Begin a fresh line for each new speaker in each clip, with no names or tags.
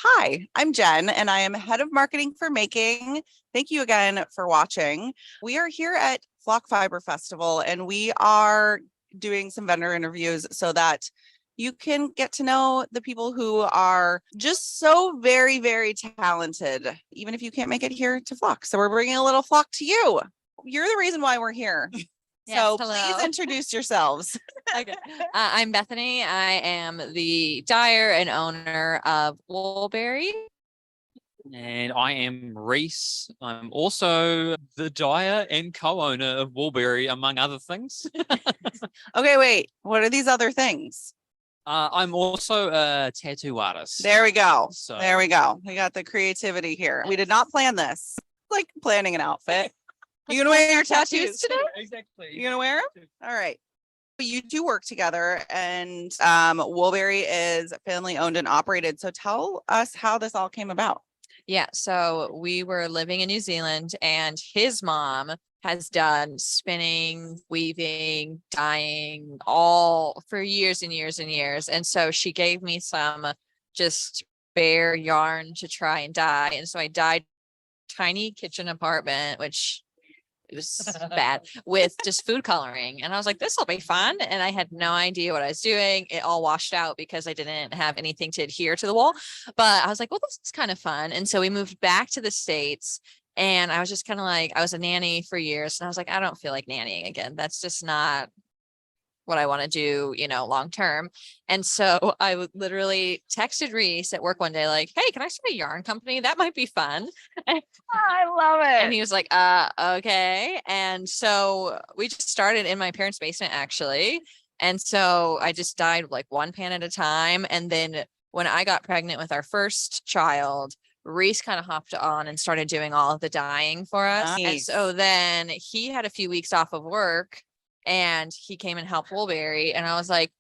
Hi, I'm Jen, and I am head of marketing for Making. Thank you again for watching. We are here at Flock Fiber Festival, and we are doing some vendor interviews so that you can get to know the people who are just so very, very talented, even if you can't make it here to Flock. So we're bringing a little Flock to you. You're the reason why we're here.
Yes,
so
hello.
Please introduce yourselves.
Okay. I'm Bethany. I am the dyer and owner of Woolberry.
And I am Rhys. I'm also the dyer and co-owner of Woolberry, among other things.
Okay, wait. What are these other things?
I'm also a tattoo artist.
There we go.
So
There we go. We got the creativity here. We did not plan this. Like planning an outfit. You gonna wear your tattoos today?
Exactly.
You gonna wear them? All right. You do work together, and Woolberry is family owned and operated. So tell us how this all came about.
Yeah, so we were living in New Zealand, and his mom has done spinning, weaving, dyeing, all for years and years and years. And so she gave me some just bare yarn to try and dye. And so I dyed tiny kitchen apartment, which it was bad, with just food coloring. And I was like, this will be fun. And I had no idea what I was doing. It all washed out because I didn't have anything to adhere to the wall. But I was like, well, this is kind of fun. And so we moved back to the States. And I was just kind of like, I was a nanny for years. And I was like, I don't feel like nannying again. That's just not what I want to do, long term. And so I literally texted Rhys at work one day, like, hey, can I start a yarn company? That might be fun.
I love it.
And he was like, okay. And so we just started in my parents' basement, actually. And so I just dyed like one pan at a time. And then when I got pregnant with our first child, Rhys kind of hopped on and started doing all of the dyeing for us.
Nice.
And so then he had a few weeks off of work and he came and helped Woolberry. And I was like,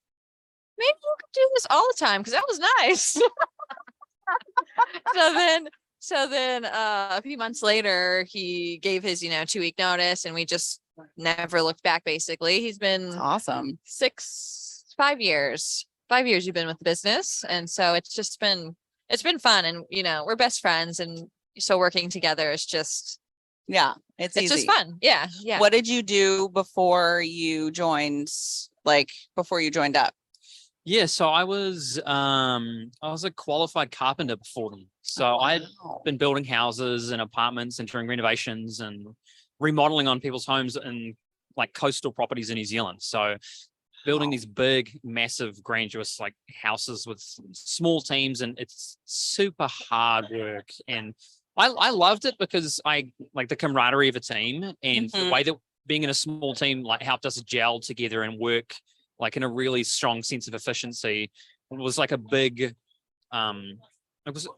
maybe you could do this all the time because that was nice. So then a few months later, he gave his, 2-week notice, and we just never looked back, basically. He's been
That's awesome.
5 years. 5 years you've been with the business. And so it's been fun. And, we're best friends. And so working together is just,
yeah, it's easy.
Just fun. Yeah. Yeah.
What did you do before you joined up?
Yeah, so I was a qualified carpenter before them. So I'd been building houses and apartments and doing renovations and remodeling on people's homes and like coastal properties in New Zealand. So building these big, massive, grandiose like houses with small teams, and it's super hard work. And I loved it because I like the camaraderie of a team and the way that being in a small team like helped us gel together and work like in a really strong sense of efficiency. It was like a big, it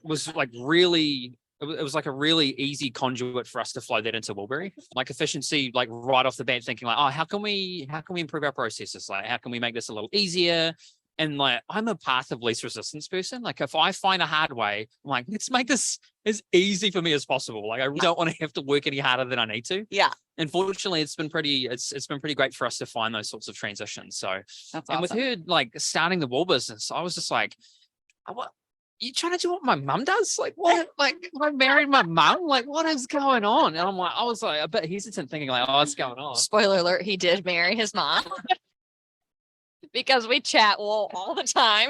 was like really, it was like a really easy conduit for us to flow that into Woolberry. Like efficiency, like right off the bat, thinking like, oh, how can we improve our processes? Like, how can we make this a little easier? And like, I'm a path of least resistance person. Like if I find a hard way, I'm like, let's make this as easy for me as possible. Like I don't want to have to work any harder than I need to.
Yeah.
And fortunately, it's been pretty great for us to find those sorts of transitions. So,
that's
and
awesome.
with her like starting the wool business, I was just like, what? You trying to do what my mum does? Like what? Like I married my mum? Like what is going on? And I was like a bit hesitant, thinking like, oh, what's going on?
Spoiler alert: he did marry his mom. Because we chat wool all the time.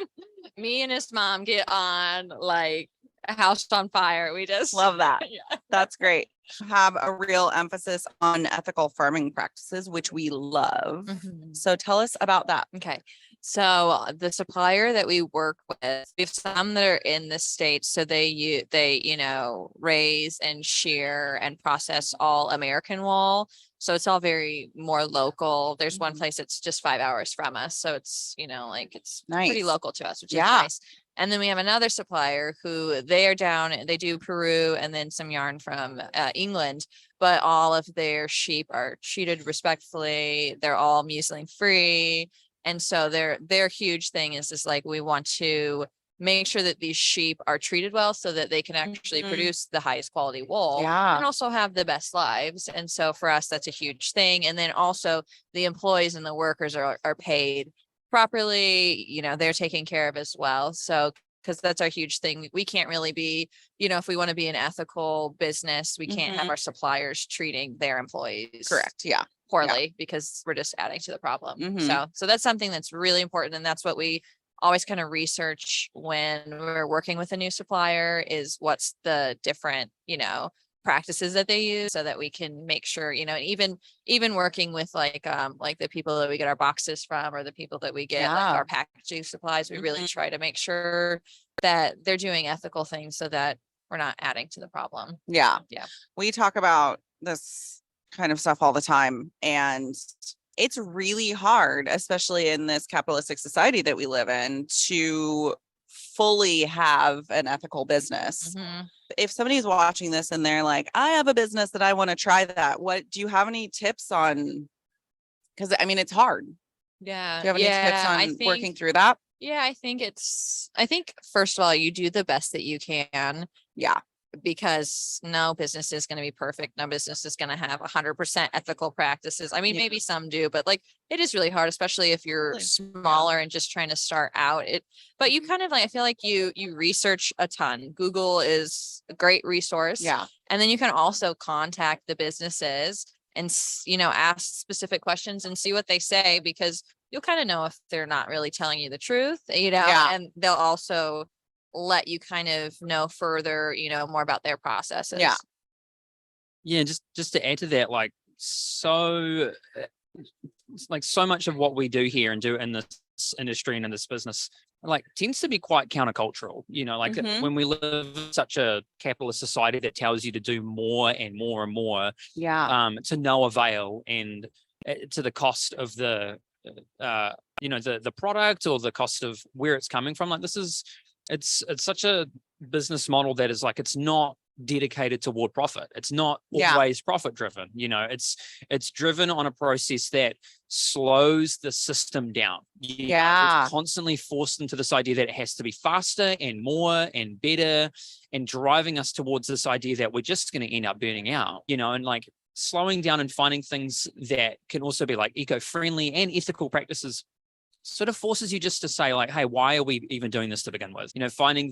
Me and his mom get on like a house on fire. We just
love that.
Yeah.
That's great. Have a real emphasis on ethical farming practices, which we love. So tell us about that.
Okay. So the supplier that we work with, we have some that are in the States. So they raise and shear and process all American wool. So it's all very more local. There's one place that's just 5 hours from us. So it's, it's
nice.
Pretty local to us, which is nice. And then we have another supplier who they are down, they do Peru and then some yarn from England, but all of their sheep are treated respectfully. They're all muslin free. And so their huge thing is like, we want to make sure that these sheep are treated well so that they can actually produce the highest quality wool and also have the best lives. And so for us, that's a huge thing. And then also the employees and the workers are paid properly, they're taken care of as well. So because that's our huge thing. We can't really be, if we want to be an ethical business, we can't have our suppliers treating their employees
Correct. Yeah.
poorly because we're just adding to the problem.
Mhm.
So that's something that's really important. And that's what we always kind of research when we're working with a new supplier is what's the different, practices that they use so that we can make sure, and even working with like the people that we get our boxes from or the people that we get like our packaging supplies, we really try to make sure that they're doing ethical things so that we're not adding to the problem.
Yeah.
Yeah.
We talk about this kind of stuff all the time, and it's really hard, especially in this capitalistic society that we live in, to fully have an ethical business. If somebody's watching this and they're like, I have a business that I want to try that, what do you have any tips on? Because I mean, it's hard.
Yeah.
Do you have any tips on working through that?
Yeah, I think first of all, you do the best that you can.
Yeah.
Because no business is going to be perfect. No business is going to have 100% ethical practices. I mean, maybe some do, but like it is really hard, especially if you're smaller and just trying to start out. But you kind of like, I feel like you research a ton. Google is a great resource.
Yeah.
And then you can also contact the businesses and, ask specific questions and see what they say, because you'll kind of know if they're not really telling you the truth, and they'll also let you kind of know further, more about their processes.
Yeah. Just to add to that, like, so much of what we do here and do in this industry and in this business, like, tends to be quite countercultural, when we live in such a capitalist society that tells you to do more and more and more, to no avail, and to the cost of the product or the cost of where it's coming from. Like, it's such a business model that is like, it's not dedicated toward profit. It's not always profit driven. It's driven on a process that slows the system down. It's constantly forced into this idea that it has to be faster and more and better, and driving us towards this idea that we're just going to end up burning out, and like slowing down and finding things that can also be like eco-friendly and ethical practices sort of forces you just to say, like, hey, why are we even doing this to begin with? Finding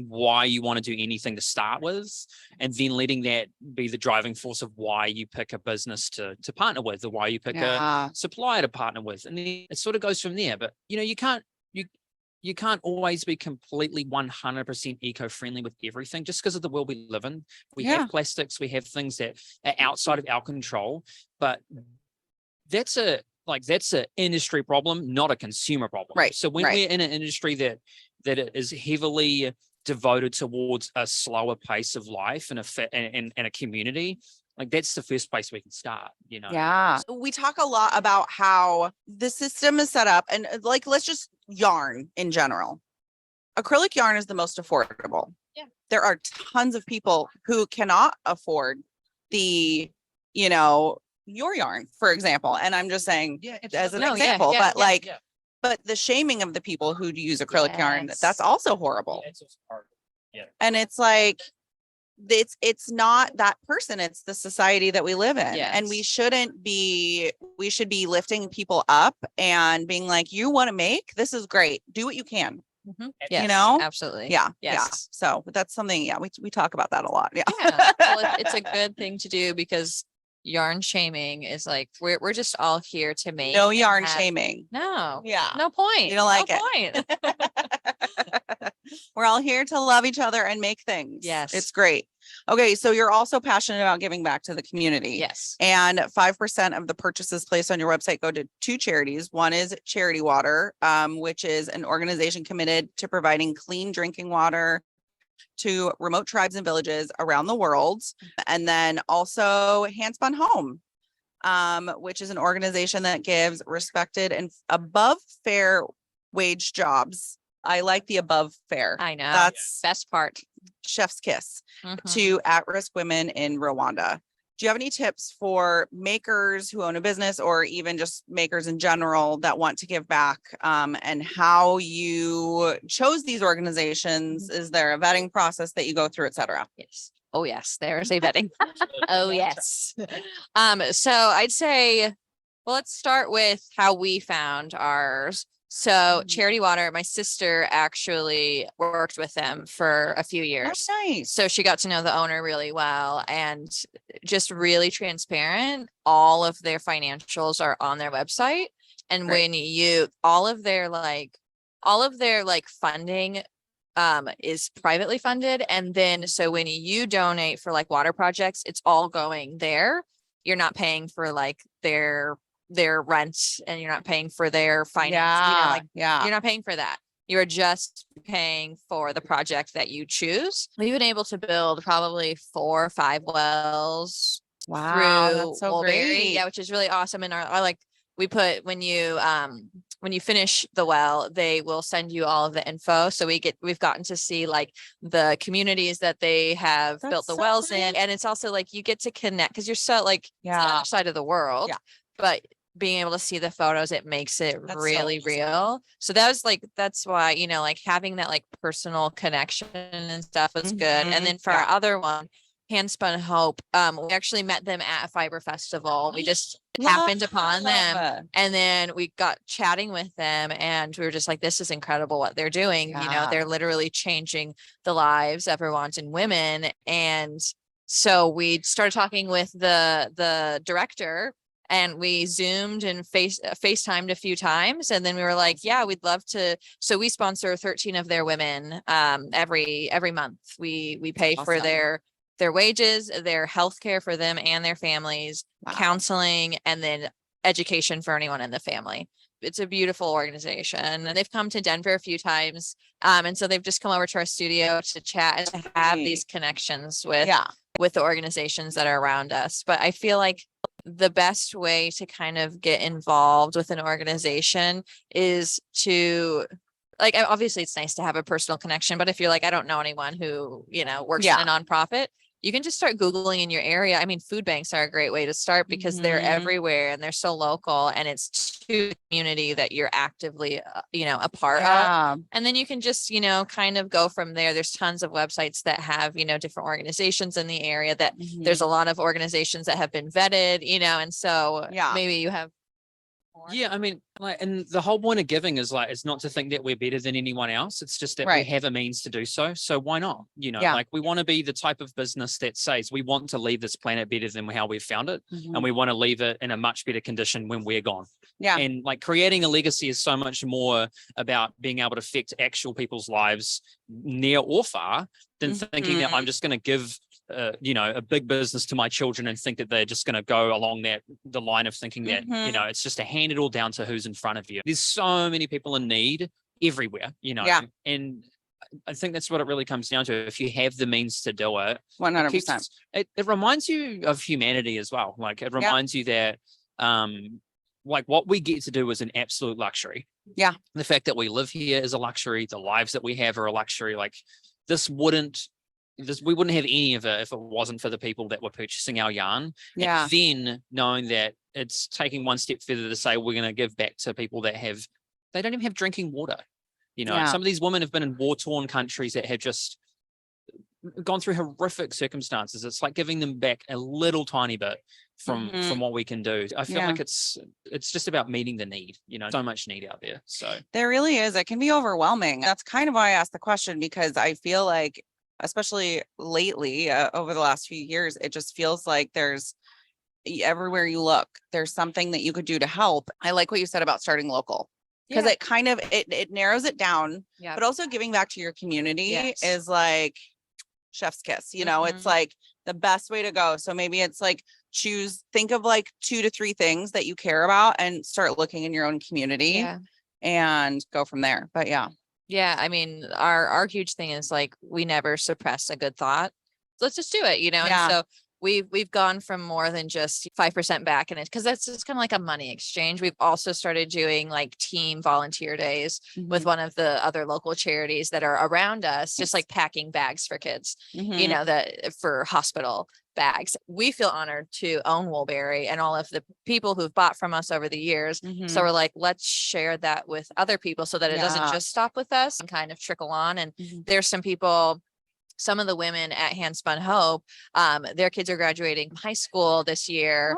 why you want to do anything to start with, and then letting that be the driving force of why you pick a business to partner with, or why you pick a supplier to partner with. And then it sort of goes from there. But you can't always be completely 100% eco-friendly with everything, just because of the world we live in. We have plastics, we have things that are outside of our control, but that's an industry problem, not a consumer problem.
Right.
So when we're in an industry that is heavily devoted towards a slower pace of life and a community, like, that's the first place we can start,
Yeah. So we talk a lot about how the system is set up, and like, let's just yarn in general. Acrylic yarn is the most affordable.
Yeah.
There are tons of people who cannot afford the, your yarn, for example. And I'm just saying as an example, but the shaming of the people who use acrylic yarn, that's also horrible. And it's like, it's not that person, it's the society that we live in. And we should be lifting people up and being like, you want to make, this is great, do what you can.
Yes, absolutely.
Yes. So that's something, we talk about that a lot.
Well, it's a good thing to do, because yarn shaming is like, we're just all here to make.
No yarn shaming.
No.
Yeah.
No point.
You don't like it. We're all here to love each other and make things.
Yes.
It's great. Okay. So you're also passionate about giving back to the community.
Yes.
And 5% of the purchases placed on your website go to 2 charities. One is Charity Water, which is an organization committed to providing clean drinking water to remote tribes and villages around the world. And then also Handspun Home, which is an organization that gives respected and above fair wage jobs. I like the above fair.
I know.
That's
best part.
Chef's kiss to at-risk women in Rwanda. Do you have any tips for makers who own a business, or even just makers in general that want to give back, and how you chose these organizations? Is there a vetting process that you go through, et cetera?
Yes. Oh, yes. There's a vetting. Oh, yes. So I'd say, well, let's start with how we found ours. So Charity Water, my sister actually worked with them for a few years.
That's nice.
So she got to know the owner really well and just really transparent. All of their financials are on their website. And
Great.
when you, all of their funding is privately funded. And then, so when you donate for like water projects, it's all going there. You're not paying for like their rent, and you're not paying for their finance, you're not paying for that. You're just paying for the project that you choose. We've been able to build probably 4 or 5 wells
Wow,
through
that's so
Woolberry.
great.
Yeah, which is really awesome. And our like, we put, when you finish the well, they will send you all of the info. So we've gotten to see like the communities that they have built the wells in. And it's also like, you get to connect because you're so like, it's the other side of the world, but being able to see the photos, it makes it really real. So that's why, like having that like personal connection and stuff was good. And then for our other one, Handspun Hope, we actually met them at a fiber festival. We just happened upon them, and then we got chatting with them, and we were just like, this is incredible what they're doing. They're literally changing the lives of Rwandan and women. And so we started talking with the director, and we Zoomed and FaceTimed a few times. And then we were like, yeah, we'd love to. So we sponsor 13 of their women every month. We pay for their wages, their healthcare for them and their families, counseling, and then education for anyone in the family. It's a beautiful organization. They've come to Denver a few times. And so they've just come over to our studio to chat and to have these connections with the organizations that are around us. But I feel like the best way to kind of get involved with an organization is to, like, obviously it's nice to have a personal connection, but if you're like, I don't know anyone who, works in a nonprofit, you can just start Googling in your area. I mean, food banks are a great way to start because they're everywhere and they're so local, and it's to the community that you're actively, a part of. And then you can just, kind of go from there. There's tons of websites that have, different organizations in the area that there's a lot of organizations that have been vetted, and so maybe you have.
Yeah, I mean, like, and the whole point of giving is like, it's not to think that we're better than anyone else. It's just that we have a means to do so. So why not? Like we want to be the type of business that says we want to leave this planet better than how we found it. And we want to leave it in a much better condition when we're gone. Yeah. And like creating a legacy is so much more about being able to affect actual people's lives near or far than thinking that I'm just going to give a big business to my children and think that they're just going to go along the line of thinking that, it's just to hand it all down to who's in front of you. There's so many people in need everywhere, and I think that's what it really comes down to. If you have the means to do it,
100%,
it reminds you of humanity as well. Like it reminds you that, like what we get to do is an absolute luxury. Yeah. The fact that we live here is a luxury. The lives that we have are a luxury. Like we wouldn't have any of it if it wasn't for the people that were purchasing our yarn. Yeah. And then knowing that it's taking one step further to say we're going to give back to people that they don't even have drinking water. Some of these women have been in war-torn countries that have just gone through horrific circumstances. It's like giving them back a little tiny bit from what we can do. I feel like it's just about meeting the need. So much need out there. So
there really is. It can be overwhelming. That's kind of why I asked the question, because I feel like, especially lately, over the last few years, it just feels like there's everywhere you look, there's something that you could do to help. I like what you said about starting local, because it kind of, it narrows it down, but also giving back to your community is like chef's kiss, it's like the best way to go. So maybe it's like think of like 2 to 3 things that you care about and start looking in your own community and go from there. But
yeah, I mean, our huge thing is like, we never suppress a good thought. Let's just do it, And so we've gone from more than just 5% back in it, because that's just kind of like a money exchange. We've also started doing like team volunteer days with one of the other local charities that are around us, just like packing bags for kids, that for hospital bags. We feel honored to own Woolberry and all of the people who've bought from us over the years. So we're like, let's share that with other people so that it doesn't just stop with us and kind of trickle on. And there's some people, some of the women at Handspun Hope, their kids are graduating high school this year,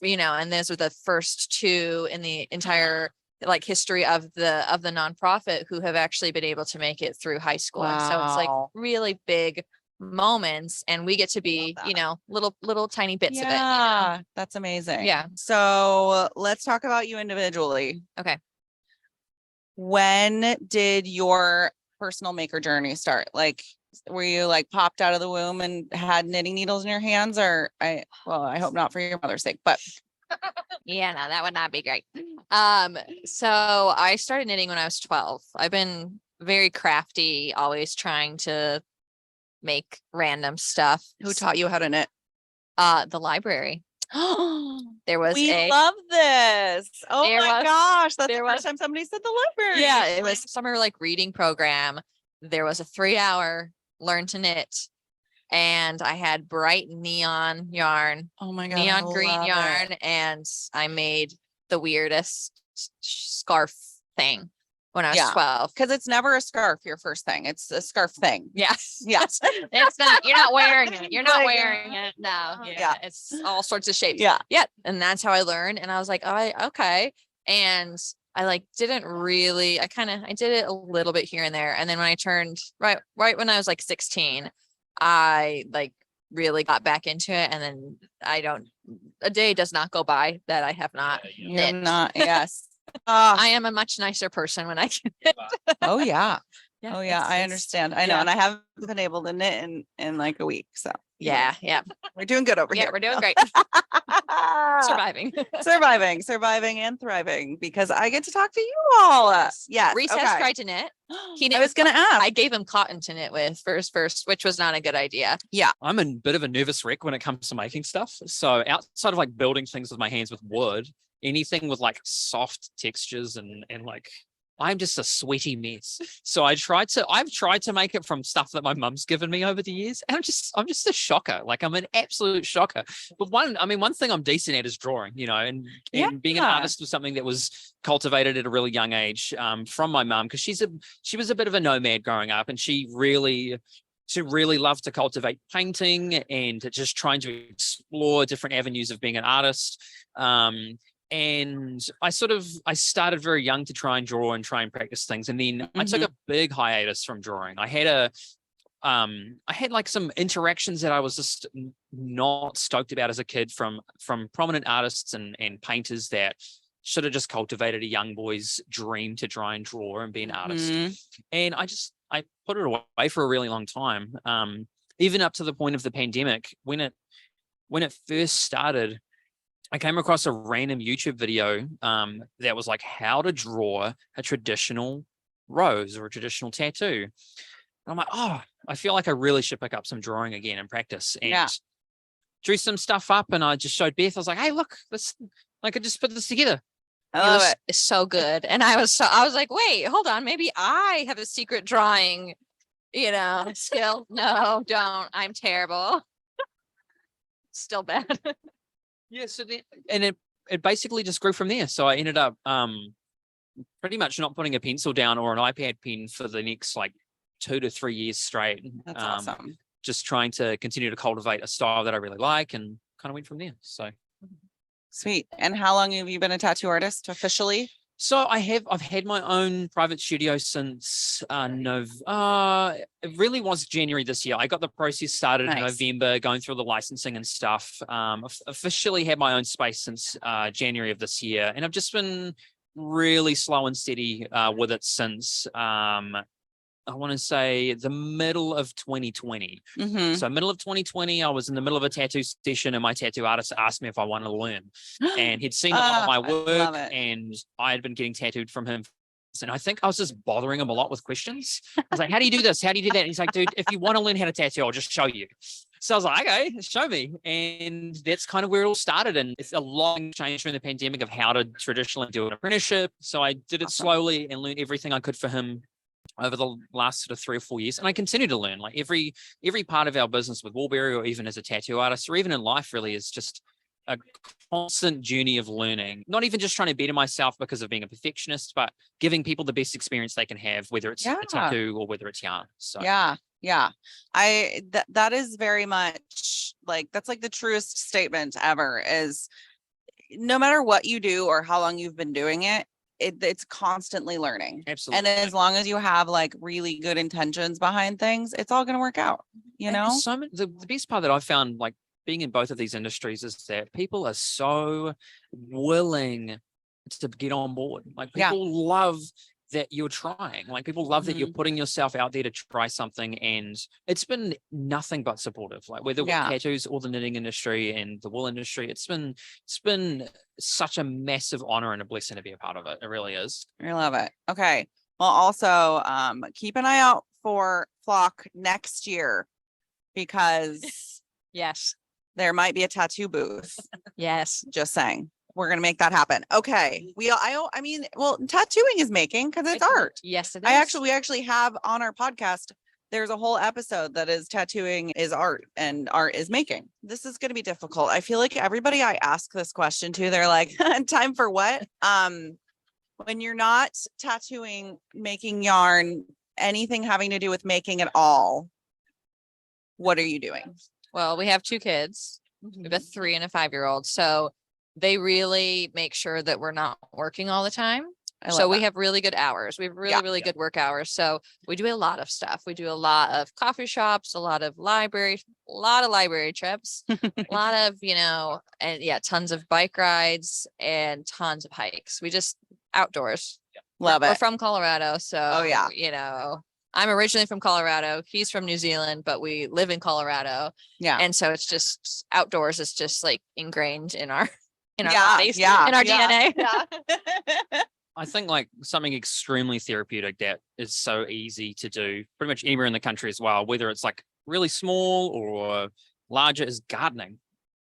and those were the first 2 in the entire like history of the nonprofit who have actually been able to make it through high school. And so it's like
Wow.
really big moments, and we get to be,
that.
you know, little tiny bits of it.
Yeah, that's amazing.
Yeah.
So let's talk about you individually.
Okay.
When did your personal maker journey start? Like, were you like popped out of the womb and had knitting needles in your hands, or I hope not for your mother's sake, but
Yeah, no, that would not be great. So I started knitting when I was 12. I've been very crafty, always trying to make random stuff.
who taught you how to knit?
The library. There was
We
a
love this. Oh
There
my
was-
gosh, that's the
there
first
was-
time somebody said the library.
yeah, it was summer like reading program. There was a 3-hour learn to knit, and I had bright neon yarn,
Oh my god,
neon
I
green
love
yarn,
it.
and I made the weirdest scarf thing when I was
Yeah.
12.
Because it's never a scarf, your first thing. It's a scarf thing.
Yes.
Yes.
It's not, you're not wearing it. You're not
Like,
wearing it. No.
yeah.
Yeah. It's all sorts of shapes.
Yeah.
Yeah. And that's how I learned. And I was like, oh, okay. And I like didn't really, I did it a little bit here and there. And then when I turned right when I was like 16, I like really got back into it. And then a day does not go by that I have not
You're
knit.
not, yes.
I am a much nicer person when I can knit.
Oh yeah.
Yeah,
Oh yeah, I
it's-
understand. I know.
yeah.
And I haven't been able to knit in like a week. So
Yeah. Yeah.
we're doing good over
Yeah.
here.
We're doing great. Surviving.
surviving and thriving because I get to talk to you all. Yes.
Rhys
okay.
has tried to knit. He
I
knit
was
with
gonna ask.
I gave him cotton to knit with first, which was not a good idea.
I'm a bit of a nervous wreck when it comes to making stuff. So outside of like building things with my hands with wood, anything with like soft textures and like I'm just a sweaty mess. So I've tried to make it from stuff that my mum's given me over the years. And I'm just a shocker. Like I'm an absolute shocker. But one thing I'm decent at is drawing, you know, and being an
Yeah.
artist was something that was cultivated at a really young age from my mum, because she was a bit of a nomad growing up, and she really loved to cultivate painting and just trying to explore different avenues of being an artist. And I started very young to try and draw and try and practice things. And then I took a big hiatus from drawing. I had like some interactions that I was just not stoked about as a kid from prominent artists and painters that should have just cultivated a young boy's dream to try and draw and be an artist. And I put it away for a really long time. Even up to the point of the pandemic, when it first started, I came across a random YouTube video that was like how to draw a traditional rose or a traditional tattoo. And I'm like, oh, I feel like I really should pick up some drawing again and practice. And drew some stuff up, and I just showed Beth. I was like, hey, look, I could just put this together.
I love it.
It's so good. And I was like, wait, hold on. Maybe I have a secret drawing, skill. No, don't. I'm terrible. Still bad.
Yeah, so it basically just grew from there. So I ended up pretty much not putting a pencil down or an iPad pen for the next like 2 to 3 years straight.
That's awesome.
Just trying to continue to cultivate a style that I really like, and kind of went from there. So
Sweet. And how long have you been a tattoo artist officially?
So I've had my own private studio since it really was January this year. I got the process started in November, going through the licensing and stuff. Officially had my own space since January of this year, and I've just been really slow and steady with it since I want to say the middle of 2020. So middle of 2020, I was in the middle of a tattoo session, and my tattoo artist asked me if I wanted to learn. And he'd seen a lot of my work, and I had been getting tattooed from him. And I think I was just bothering him a lot with questions. I was like, how do you do this? How do you do that? And he's like, dude, if you want to learn how to tattoo, I'll just show you. So I was like, okay, show me. And that's kind of where it all started. And it's a long change during the pandemic of how to traditionally do an apprenticeship. So I did it slowly and learned everything I could for him over the last sort of 3 or 4 years. And I continue to learn. Like every part of our business with Woolberry, or even as a tattoo artist, or even in life, really is just a constant journey of learning. Not even just trying to better myself because of being a perfectionist, but giving people the best experience they can have, whether it's a tattoo or whether it's yarn. So
yeah. That is very much like, that's like the truest statement ever, is no matter what you do or how long you've been doing it, it's constantly learning.
Absolutely.
And as long as you have like really good intentions behind things, it's all going to work out, you
And
know?
so the best part that I found, like being in both of these industries, is that people are so willing to get on board. Like people love that you're trying. Like people love that you're putting yourself out there to try something, and it's been nothing but supportive. Like whether with tattoos or the knitting industry and the wool industry, it's been such a massive honor and a blessing to be a part of it. It really is.
I love it. Okay. Well, also, keep an eye out for Flock next year, because
Yes.
there might be a tattoo booth.
Yes.
Just saying. We're going to make that happen. Okay. I mean, well, tattooing is making, because it's art.
Yes, it is.
We actually have on our podcast, there's a whole episode that is tattooing is art and art is making. This is going to be difficult. I feel like everybody I ask this question to, they're like, time for what? When you're not tattooing, making yarn, anything having to do with making at all, what are you doing?
Well, we have 2 kids. We have a 3 and a 5-year-old. So they really make sure that we're not working all the time. So we have really good hours. We have really good work hours. So we do a lot of stuff. We do a lot of coffee shops, a lot of library trips, a lot of, and tons of bike rides and tons of hikes. We just outdoors.
Love it.
We're from Colorado. So, I'm originally from Colorado. He's from New Zealand, but we live in Colorado. Yeah. And so it's just outdoors. It's just like ingrained in our bodies, in our DNA.
Yeah.
I think like something extremely therapeutic that is so easy to do pretty much anywhere in the country as well, whether it's like really small or larger, is gardening.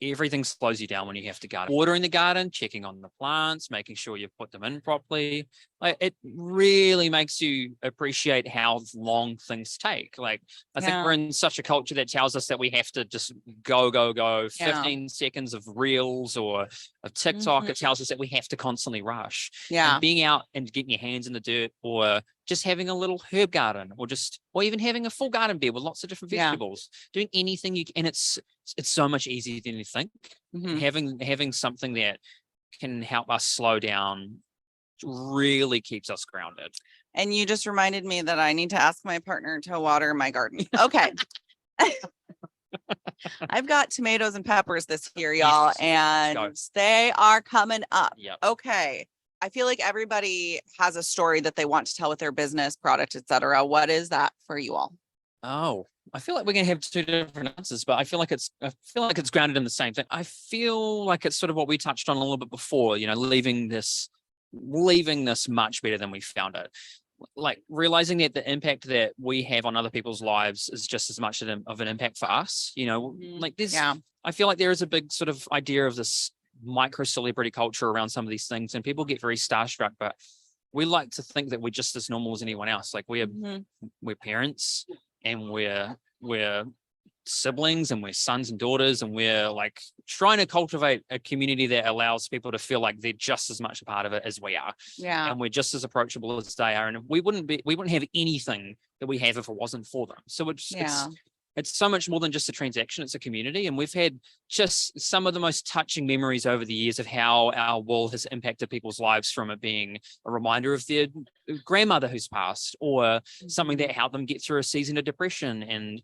Everything slows you down when you have to garden. Watering the garden, checking on the plants, making sure you put them in properly. Like it really makes you appreciate how long things take. Like I think we're in such a culture that tells us that we have to just go, 15 seconds of reels or of TikTok. It tells us that we have to constantly rush. And being out and getting your hands in the dirt, or just having a little herb garden, or even having a full garden bed with lots of different vegetables, doing anything you can. And it's so much easier than you think. Having something that can help us slow down really keeps us grounded.
And you just reminded me that I need to ask my partner to water my garden. Okay. I've got tomatoes and peppers this year, y'all, and they are coming up.
Yep.
Okay. I feel like everybody has a story that they want to tell with their business, product, etc. What is that for you all?
Oh, I feel like we're going to have 2 different answers, but I feel like it's grounded in the same thing. I feel like it's sort of what we touched on a little bit before, leaving this much better than we found it. Like realizing that the impact that we have on other people's lives is just as much of an impact for us. Like this, I feel like there is a big sort of idea of this micro celebrity culture around some of these things, and people get very starstruck, but we like to think that we're just as normal as anyone else. Like we're parents, and we're siblings, and we're sons and daughters, and we're like trying to cultivate a community that allows people to feel like they're just as much a part of it as we are.
Yeah.
And we're just as approachable as they are. And we wouldn't have anything that we have if it wasn't for them. So it's so much more than just a transaction. It's a community. And we've had just some of the most touching memories over the years of how our wool has impacted people's lives, from it being a reminder of their grandmother who's passed, or something that helped them get through a season of depression, and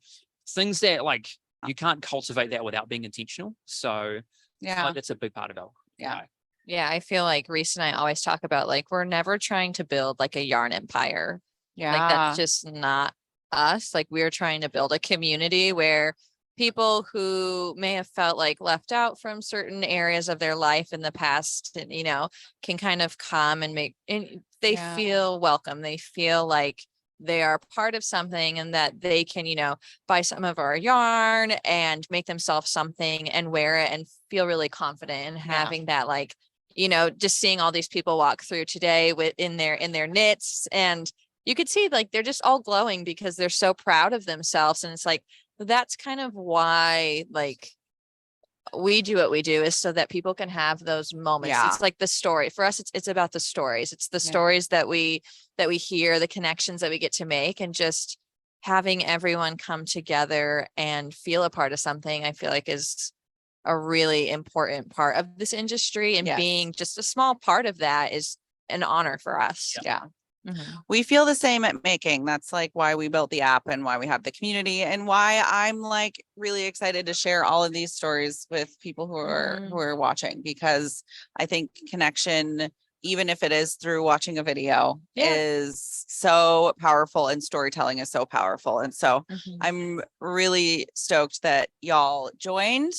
things that like you can't cultivate that without being intentional. So like, that's a big part of it.
Yeah. I feel like Rhys and I always talk about like, we're never trying to build like a yarn empire.
Yeah.
Like that's just not us. Like we're trying to build a community where people who may have felt like left out from certain areas of their life in the past, and, can kind of come and they feel welcome. They feel like they are part of something, and that they can, buy some of our yarn and make themselves something and wear it and feel really confident in having that, like, just seeing all these people walk through today in their knits, and you could see like they're just all glowing because they're so proud of themselves. And it's like, that's kind of why like we do what we do, is so that people can have those moments. It's like the story for us. It's about the stories. It's the stories that we hear, the connections that we get to make, and just having everyone come together and feel a part of something, I feel like is a really important part of this industry. And being just a small part of that is an honor for us.
Yeah.
Mhm.
We feel the same at making. That's like why we built the app and why we have the community and why I'm like really excited to share all of these stories with people who are watching, because I think connection, even if it is through watching a video, is so powerful, and storytelling is so powerful. And so I'm really stoked that y'all joined.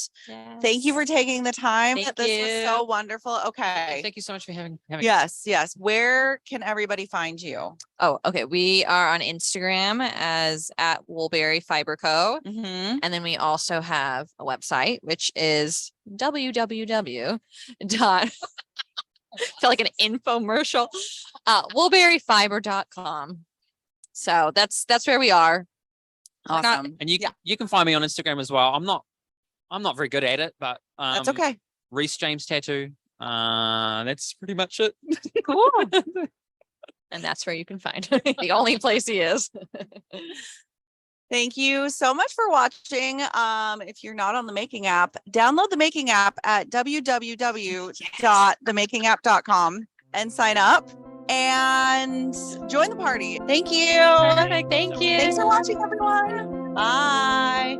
Thank you for taking the time.
Thank
this
you.
was so wonderful. Okay.
Thank you so much for having
Yes. Where can everybody find you?
Oh, okay. We are on Instagram as at Woolberry Fiber Co.
Mm-hmm.
And then we also have a website, which is www. Feel like an infomercial. Woolberryfiber.com. So that's where we are.
Awesome.
And you can find me on Instagram as well. I'm not very good at it, but
That's okay.
Rhys James Tattoo. That's pretty much it.
Cool. And that's where you can find the only place he is.
Thank you so much for watching. If you're not on the Making app, download the Making app at www.themakingApp.com and sign up and join the party. Thank you.
Perfect. Thank you.
Thanks for watching, everyone. Bye.